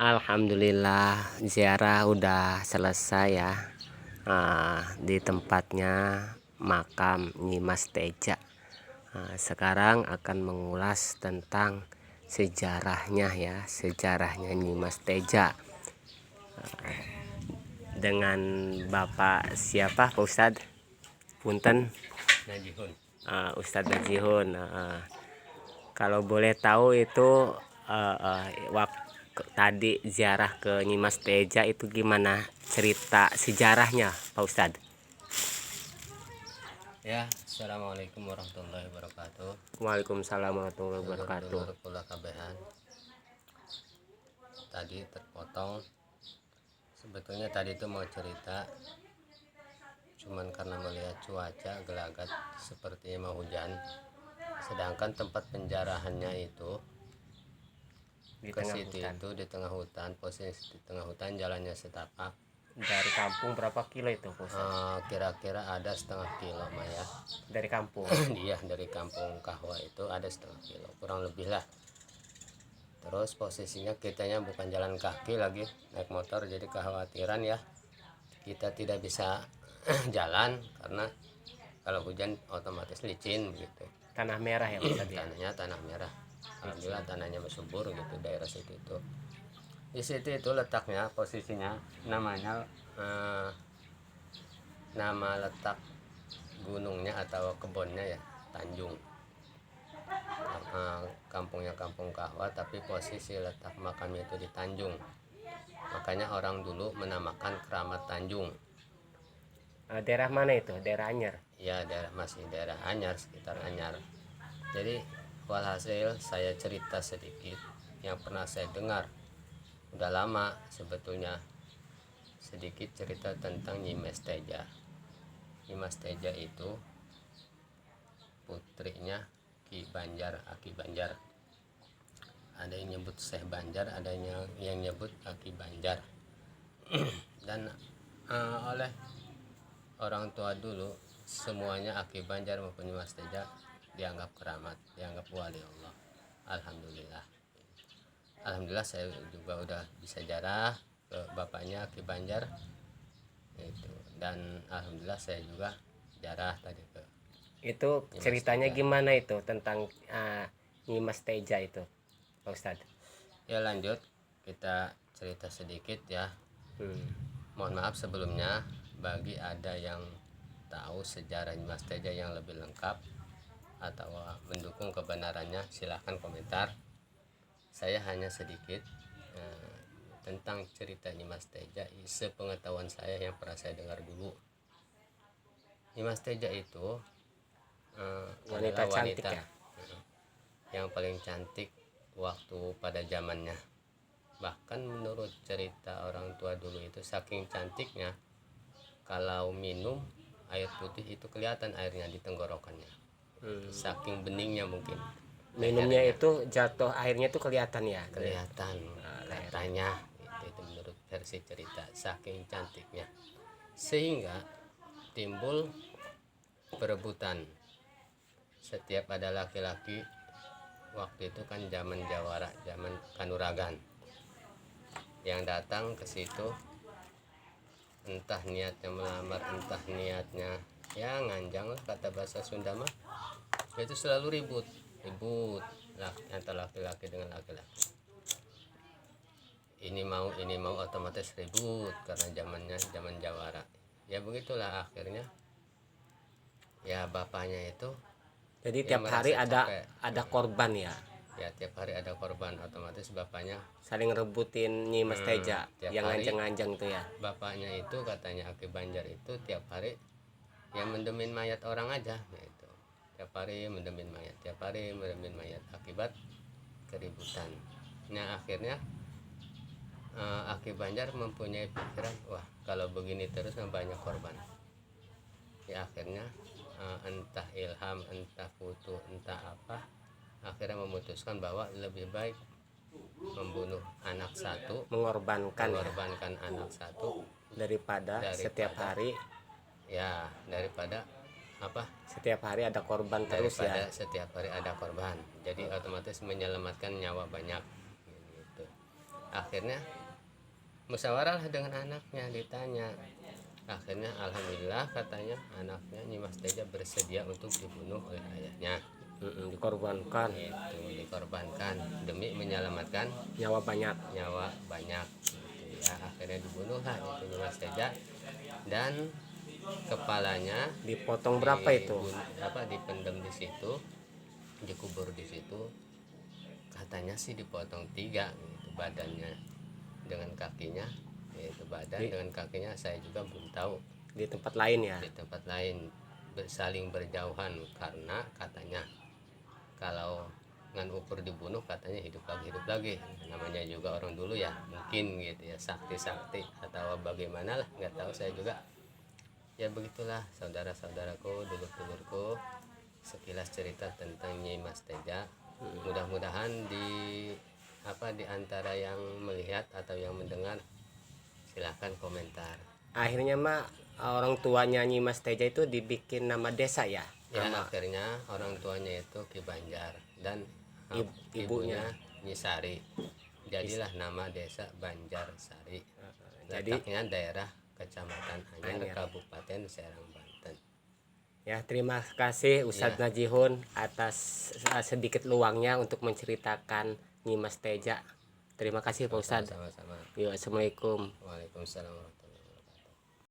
Alhamdulillah ziarah udah selesai ya. Di tempatnya makam Nyi Mas Teja. Sekarang akan mengulas tentang sejarahnya ya, sejarahnya Nyi Mas Teja. Dengan Bapak siapa Pak Ustadz? Punten. Najihun. Ustadz Najihun. Kalau boleh tahu itu waktu tadi ziarah ke Nyi Mas Teja itu gimana cerita sejarahnya Pak Ustadz? Ya, assalamualaikum warahmatullahi wabarakatuh. Waalaikumsalam warahmatullahi wabarakatuh. Dulur-dulur kula kabehan. Tadi terpotong. Sebetulnya tadi itu mau cerita, cuman karena melihat cuaca gelagat sepertinya mau hujan. Sedangkan tempat penjarahannya itu Di ke tengah situ hutan. itu di tengah hutan, posisi di tengah hutan, jalannya setapak. Dari kampung berapa kilo itu Pak Ustadz? Kira-kira ada setengah kilo Maya. Dari kampung. Dia dari kampung Kahwa itu ada setengah kilo, kurang lebih lah. Terus posisinya kitanya bukan jalan kaki lagi, naik motor, jadi kekhawatiran ya kita tidak bisa jalan karena kalau hujan otomatis licin gitu. Tanah merah ya Pak Ustadz ya? Tanahnya tanah merah, alhamdulillah tanahnya subur gitu daerah situ itu. Di situ itu letaknya, posisinya namanya nama letak gunungnya atau kebunnya ya Tanjung. Kampungnya kampung Kahwa, tapi posisi letak makamnya itu di Tanjung. Makanya orang dulu menamakan Keramat Tanjung. Daerah mana itu? Daerah Anyer? Ya, masih daerah Anyar, sekitar Anyar. Jadi walhasil saya cerita sedikit yang pernah saya dengar. Udah lama sebetulnya, sedikit cerita tentang Nyi Mas Teja. Nyi Mas Teja itu putrinya Ki Banjar, Aki Banjar. Ada yang nyebut Syekh Banjar, ada yang nyebut Aki Banjar. Dan oleh orang tua dulu semuanya Aki Banjar maupun Nyi Mas Teja dianggap keramat, dianggap wali Allah. Alhamdulillah. Alhamdulillah saya juga udah bisa jarah ke bapaknya Aki Banjar itu, dan alhamdulillah saya juga jarah tadi ke Itu Nyi Mas ceritanya Teja. gimana itu tentang Nyi Mas Teja itu Pak Ustadz? Ya lanjut, kita cerita sedikit ya. Mohon maaf sebelumnya bagi ada yang tahu sejarah Nyi Mas Teja yang lebih lengkap atau mendukung kebenarannya, silahkan komentar. Saya hanya sedikit tentang cerita Nyi Mas Teja, sepengetahuan saya yang pernah saya dengar dulu. Nyi Mas Teja itu Wanita adalah cantik wanita ya? yang paling cantik waktu pada zamannya. Bahkan menurut cerita orang tua dulu itu saking cantiknya, kalau minum air putih itu kelihatan airnya di tenggorokannya. Saking beningnya mungkin. Minumnya Lehernya itu jatuh airnya itu kelihatan ya? kelihatan katanya itu menurut versi cerita, saking cantiknya sehingga timbul perebutan. Setiap ada laki-laki, waktu itu kan zaman Jawara, zaman Kanuragan, yang datang ke situ, entah niatnya melamar, entah niatnya ya nganjang lah, kata bahasa Sunda mah, itu selalu ribut antara laki-laki dengan laki-laki. Ini mau otomatis ribut karena zamannya zaman Jawara. Ya begitulah akhirnya ya bapaknya itu Jadi ya tiap hari merasa capek. ada korban ya? Ya tiap hari ada korban, otomatis bapaknya Saling rebutin Nyi Mas Teja tiap yang hari ngajang-ngajang tuh ya? bapaknya itu katanya Aki Banjar itu tiap hari ya mendemin mayat orang aja gitu. Tiap hari mendemin mayat akibat keributan. Nah akhirnya Aki Banjar mempunyai pikiran, wah kalau begini terus banyak korban. Ya akhirnya entah ilham, entah putu, entah apa, akhirnya memutuskan bahwa lebih baik membunuh anak satu, Mengorbankan ya? anak satu Daripada setiap hari ya daripada apa, setiap hari ada korban terus ya? daripada setiap hari ada korban. Jadi otomatis menyelamatkan nyawa banyak gitu. Akhirnya musyawarah lah dengan anaknya, ditanya. Akhirnya alhamdulillah katanya anaknya Nyi Mas Teja bersedia untuk dibunuh oleh ayahnya. Dikorbankan Itu dikorbankan demi menyelamatkan nyawa banyak. gitu ya. Akhirnya dibunuh lah itu Nyi Mas Teja, dan kepalanya Dipotong berapa itu? dipendam di situ, dikubur di situ. Katanya sih dipotong 3 gitu, badannya dengan kakinya, yaitu badan dengan kakinya saya juga belum tahu. Di tempat lain ya. Di tempat lain saling berjauhan, karena katanya kalau ngan ukur dibunuh katanya hidup lagi. Namanya juga orang dulu ya, mungkin gitu ya, sakti atau bagaimana lah, nggak tahu saya juga. Ya begitulah saudara-saudaraku, dulur-dulurku, sekilas cerita tentang Nyi Mas Teja. Mudah-mudahan di antara yang melihat atau yang mendengar, silahkan komentar. Akhirnya mah orang tuanya Nyi Mas Teja itu dibikin nama desa ya. Ya, Nama akhirnya orang tuanya itu Ki Banjar dan ibunya. Nyi Sari. Jadilah nama desa Banjarsari. Jadi Letaknya daerah Kecamatan Anyar, Anyar. Kabupaten Serang, Banten. ya, terima kasih Ustadz Ya. Najihun atas sedikit luangnya untuk menceritakan Nyi Mas Teja. Terima kasih Pak Ustadz. Sama-sama. Yuk, assalamualaikum. Waalaikumsalam.